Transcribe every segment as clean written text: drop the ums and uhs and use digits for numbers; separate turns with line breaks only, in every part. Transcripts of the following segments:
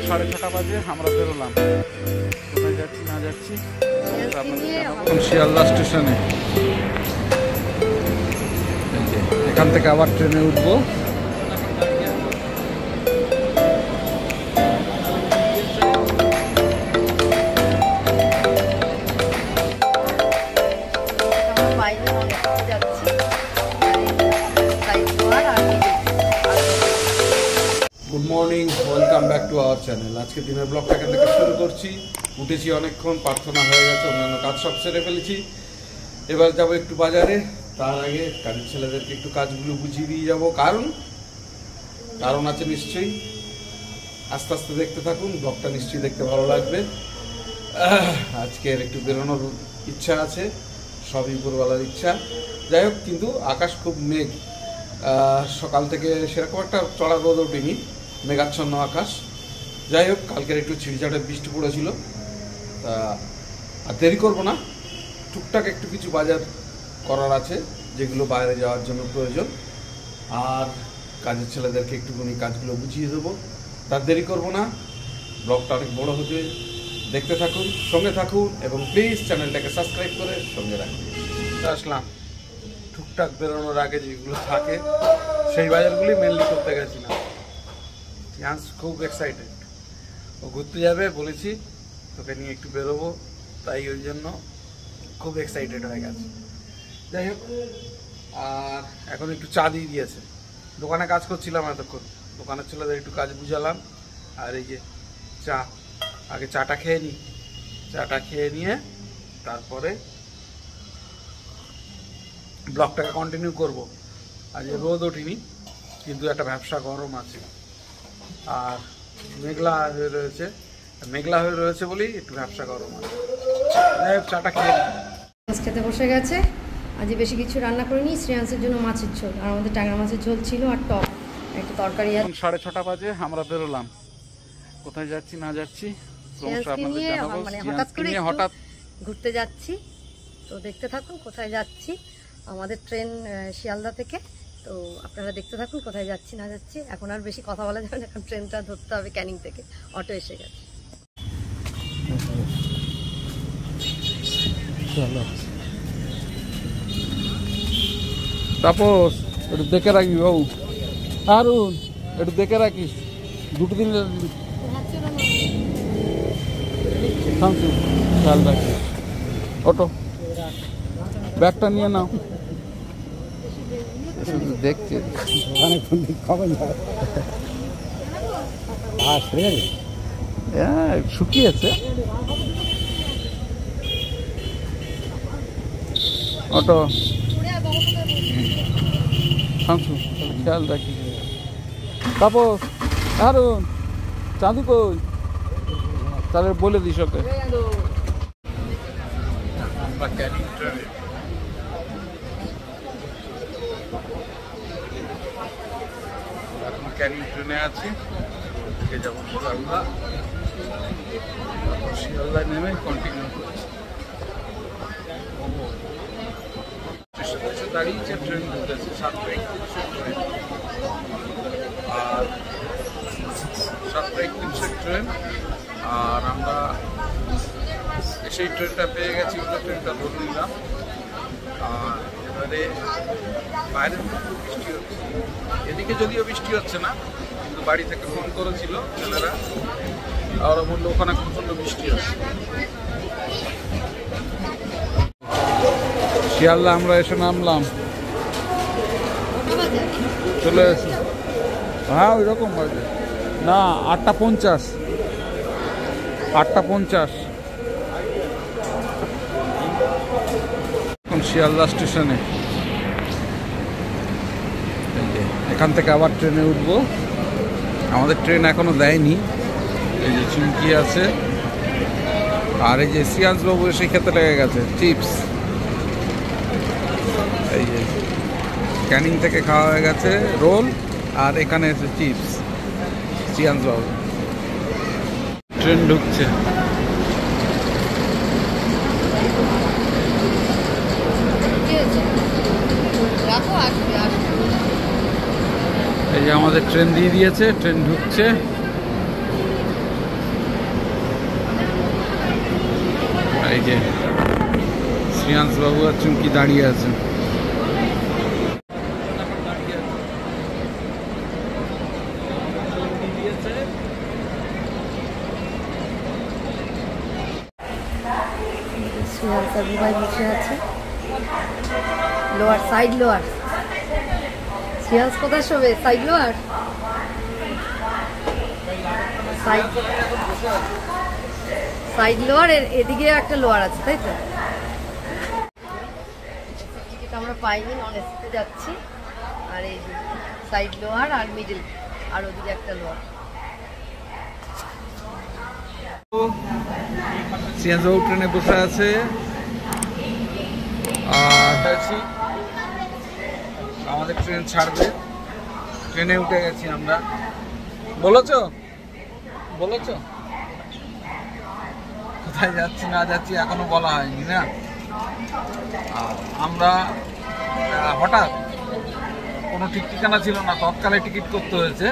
6:30 বাজে আমরা বেরোলাম। কোথায় যাচ্ছি না যাচ্ছি এখন শিয়ালদা স্টেশনে। এখান থেকে আবার ট্রেনে উঠবো। Good morning, welcome back to our channel. আজকে দিনের ব্লগটা এখান থেকে শুরু করছি। উঠেছি অনেকক্ষণ, প্রার্থনা হয়ে গেছে, অন্যান্য কাজ সব সেরে ফেলেছি। এবার যাব একটু বাজারে। তার আগে কাজের ছেলেদেরকে একটু কাজগুলো বুঝিয়ে দিয়ে যাবো, কারণ আছে নিশ্চয়ই। আস্তে আস্তে দেখতে থাকুন, ব্লগটা নিশ্চয়ই দেখতে ভালো লাগবে। আজকের একটু বেরোনোর ইচ্ছা আছে, সবই উপরওয়ালার ইচ্ছা। যাই হোক, কিন্তু আকাশ খুব মেঘ, সকাল থেকে সেরকম একটা চড়া রোদ ওঠেনি, মেঘাচ্ছন্ন আকাশ। যাই হোক, কালকের একটু ছিড়িঝাড়ে বৃষ্টি পড়েছিল, তা আর দেরি করবো না। টুকটাক একটু কিছু বাজার করার আছে, যেগুলো বাইরে যাওয়ার জন্য প্রয়োজন। আর কাজের ছেলেদেরকে একটুখানি কাজগুলো বুঝিয়ে দেবো, তার দেরি করবো না। ব্লগটা অনেক বড় হতে, দেখতে থাকুন, সঙ্গে থাকুন, এবং প্লিজ চ্যানেলটাকে সাবস্ক্রাইব করে সঙ্গে রাখুন। আসলাম টুকটাক বেরোনোর আগে যেগুলো থাকে সেই বাজারগুলি মেনলি করতে গেছিলাম। চান্স খুব এক্সাইটেড, ও ঘুরতে যাবে বলেছি, তোকে নিয়ে একটু বেরোবো, তাই ওই জন্য খুব এক্সাইটেড হয়ে গেছে। যাই হোক, আর এখন একটু চা দিয়ে দিয়েছে। দোকানে কাজ করছিলাম এতক্ষণ, দোকানের ছেলেদের একটু কাজ বুঝালাম। আর এই যে চা, আগে চাটা খেয়ে নিই। চাটা খেয়ে নিয়ে তারপরে ব্লগটাকে কন্টিনিউ করব। আজ রোদ ওঠেনি, কিন্তু একটা ব্যবসা গরম আছে, আর মেঘলা হয়ে রয়েছে বলেই একটু ব্যবসা গরম আছে। যাই হোক, চাটা খেয়ে
মাছ খেতে বসে গেছে। আজ বেশি কিছু রান্না করিনি, শ্রেয়াংসের জন্য মাছের ঝোল, আর আমাদের ট্যাংরা মাছের ঝোল ছিল, আর টক একটা তরকারি আছে।
6:30 বাজে আমরা বেরোলাম। কোথায় যাচ্ছি না যাচ্ছি
হঠাৎ ঘুরতে যাচ্ছি, তো দেখতে থাকুন কোথায় যাচ্ছি। আমাদের ট্রেন শিয়ালদা থেকে, তো আপনারা দেখতে থাকুন কোথায় যাচ্ছি না যাচ্ছি। এখন আর বেশি কথা বলা যাবে না, এখন ট্রেনটা ধরতে হবে ক্যানিং থেকে। অটো এসে গেছে।
চলো তাপস, একটু দেখে রাখবি বাবু। আরুন, একটু দেখে রাখিস, দুটো দিন খেয়াল রাখিস। অটো ব্যাগটা নিয়ে নাও। দেখছি শুকিয়েছে। অটো খেয়াল রাখি। তাপস, আরুন, চাঁদু কই, তাহলে বলে দিস ওকে। ক্যানিং ট্রেনে আছি, যাবো শিয়ালদা নেমে কন্টিনিউ করছি। দাঁড়িয়েছে, ট্রেন ঢুকেছে 7:31 ট্রেন, আর 7:31 ট্রেন। আর আমরা সেই ট্রেনটা পেয়ে গেছি, ওটা ট্রেনটা ধরে নিলাম। আর এবারে বাইরে বৃষ্টি হচ্ছে, এদিকে যদিও বৃষ্টি হচ্ছে না, কিন্তু বাড়ি থেকে ফোন করেছিল ছেলেরা, আর বললো ওখানে প্রচণ্ড বৃষ্টি হচ্ছে। শিয়ালদা আমরা এসে নামলাম, চলে এসে। হ্যাঁ, ওই রকম বাজে না, 8:50। এখন শিয়ালদা স্টেশনে। এখান থেকে আবার ট্রেনে উঠবো। আমাদের ট্রেন এখনো দেয়নি। এই যে চুমকি আছে, আর এই যে শ্রেয়াংস বাবু এসে খেতে লেগে গেছে চিপস। এই যে ক্যানিং থেকে খাওয়া হয়ে গেছে রোল, আর এখানে এসে চিপস। শ্রেয়াংস বাবু, ট্রেন ঢুকছে। এই যে আমাদের ট্রেন দিয়ে দিয়েছে, ট্রেন ঢুকছে। শ্রেয়াংশ বাবু আর চুমকি দাঁড়িয়ে আছেন।
ভাই বসে আছে লোয়ার, সাইড লোয়ার। শ্রেয়াংশ কোথায় শোবে? Side lower, side lower. এদিকে একটা লোয়ার আছে, তাই তো? টিকিট আমরা পাইনি, নন এসিতে যাচ্ছি। আর এই সাইড লোয়ার আর মিডিল, আর ওদিকে একটা লোয়ার।
শ্রেয়াংশ বাবু ট্রেনে বসে আছে আর আমাদের ট্রেন ছাড়বে, ট্রেনে উঠে গেছি আমরা। বলেছো কোথায় যাচ্ছি না যাচ্ছি এখনো বলা হয়নি না। আমরা হঠাৎ কোনো ঠিক ঠিকানা ছিল না, তৎকালে টিকিট করতে হয়েছে,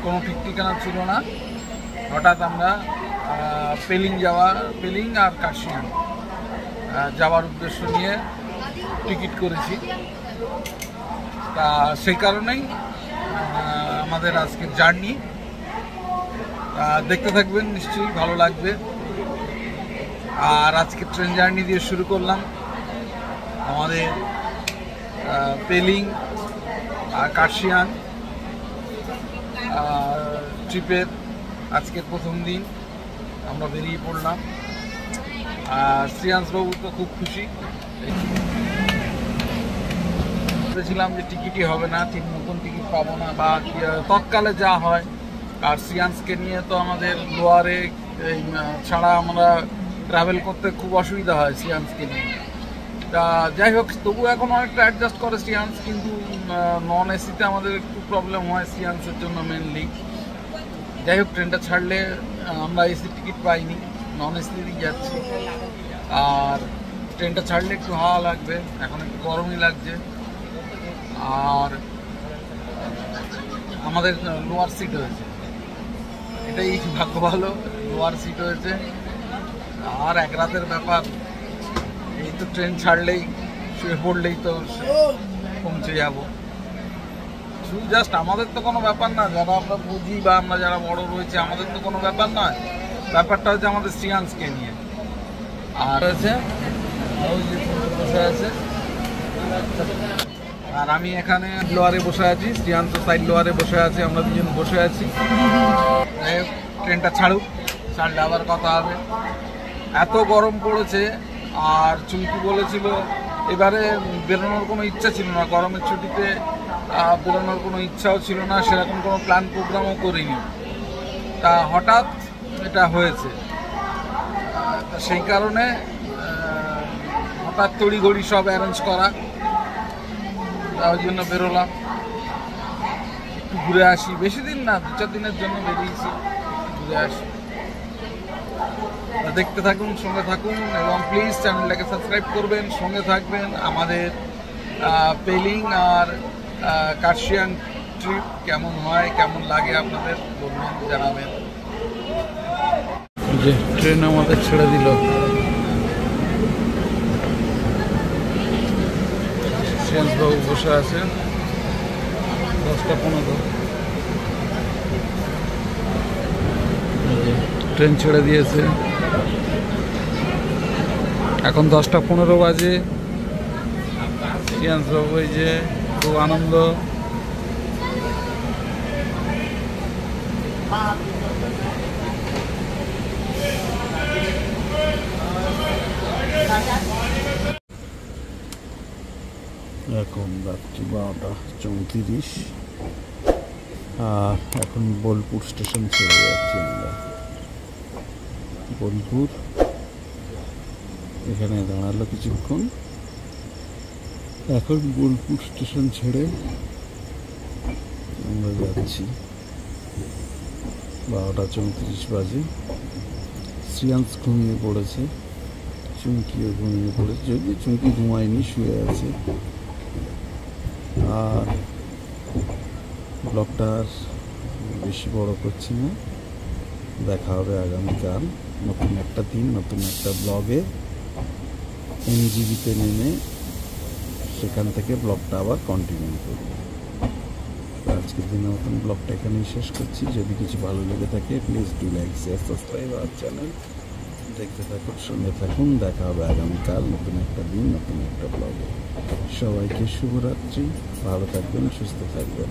কোনো ঠিক ঠিকানা ছিল না। হঠাৎ আমরা পেলিং আর কাশিয়ান যাওয়ার উদ্দেশ্য নিয়ে টিকিট করেছি। তা সেই কারণেই আমাদের আজকের জার্নি। দেখতে থাকবেন, নিশ্চয়ই ভালো লাগবে। আর আজকে ট্রেন জার্নি দিয়ে শুরু করলাম আমাদের পেলিং আর কাশিয়ান ট্রিপের আজকের প্রথম দিন আমরা বেরিয়ে পড়লাম। আর শ্রেয়াংশবাবু তো খুব খুশি, ভেবেছিলাম যে টিকিটই হবে না, ঠিক মতন টিকিট পাবো না বা তৎকালে যা হয়। আর শ্রেয়াংশকে নিয়ে তো আমাদের লোয়ারে ছাড়া আমরা ট্রাভেল করতে খুব অসুবিধা হয় শ্রেয়াংশকে নিয়ে। তা যাই হোক, তবু এখন অনেকটা অ্যাডজাস্ট করে শ্রেয়াংশ, কিন্তু নন এসিতে আমাদের একটু প্রবলেম হয় শ্রেয়াংশের জন্য মেনলি। যাই হোক, ট্রেনটা ছাড়লে আমরা এসি টিকিট পাইনি, নন এসিতেই যাচ্ছি। আর ট্রেনটা ছাড়লে একটু হাওয়া লাগবে, এখন একটু গরমই লাগছে। আর আমাদের লোয়ার সিট হয়েছে, এটাই ভাগ্য ভালো, লোয়ার সিট হয়েছে। আর এক রাতের ব্যাপার, এই তো ট্রেন ছাড়লেই শুয়ে পড়লেই তো পৌঁছে যাবো। শুধু জাস্ট আমাদের তো কোনো ব্যাপার না, যারা আমরা বুঝি বা আমরা যারা বড় রয়েছে আমাদের তো কোনো ব্যাপার নয়। ব্যাপারটা হচ্ছে আমাদের শ্রেয়াংশকে নিয়ে। আর আছে বসে আছে, আর আমি এখানে লোয়ারে বসে আছি, শ্রেয়াংশ সাইড লোয়ারে বসে আছে, আমরা দুজন বসে আছি। ট্রেনটা ছাড়লে আবার কথা হবে। এত গরম পড়েছে। আর চুমকি বলেছিল এবারে বেরোনোর কোনো ইচ্ছা ছিল না, গরমের ছুটিতে বেরোনোর কোনো ইচ্ছাও ছিল না, সেরকম কোনো প্ল্যান প্রোগ্রামও করিনি। তা হঠাৎ এটা হয়েছে, সেই কারণে হঠাৎ তড়িঘড়ি সব অ্যারেঞ্জ করা, তার জন্য বেরোলাম। একটু ঘুরে আসি, বেশি দিন না, 2-4 দিনের জন্য বেরিয়েছি, ঘুরে আসি। দেখতে থাকুন, সঙ্গে থাকুন, এবং প্লিজ চ্যানেলটাকে সাবস্ক্রাইব করবেন, সঙ্গে থাকবেন। আমাদের পেলিং আর কাশিয়ান ট্রিপ কেমন হয়, কেমন লাগে আপনাদের বলবেন, জানাবেন। যে ট্রেন আমাদের ছেড়ে দিল, শ্রেয়াংশবাবু বসে আছে, 10টা 15। ট্রেন ছেড়ে দিয়েছে, এখন 10টা 15 বাজে। শ্রেয়াংশবাবু এই যে খুব আনন্দ। এখন রাত্রি 12টা 34, আর এখন বোলপুর স্টেশন ছেড়ে যাচ্ছি আমরা। বোলপুর এখানে দাঁড়ালো কিছুক্ষণ, এখন বোলপুর স্টেশন ছেড়ে আমরা যাচ্ছি। 12টা 34 বাজে। শ্রেয়াংশ ঘুমিয়ে পড়েছে, চুমকিও ঘুমিয়ে পড়েছে, যদিও চুমকি ঘুমায়নি, শুয়ে আছে। আর ব্লগটা বেশি বড় করছি না, দেখা হবে আগামীকাল নতুন একটা দিন, নতুন একটা ব্লগে।
এনজিবিতে নেমে সেখান থেকে ব্লগটা আবার কন্টিনিউ করব। তো আজকের দিনের মতন ব্লগটা এখানেই শেষ করছি। যদি কিছু ভালো লেগে থাকে please do like share subscribe our channel. দেখতে থাকুন, সঙ্গে থাকুন। দেখা হবে আগামীকাল নতুন একটা দিন, নতুন একটা ব্লগে। সবাইকে শুভরাত্রি, ভালো থাকবেন, সুস্থ থাকবেন।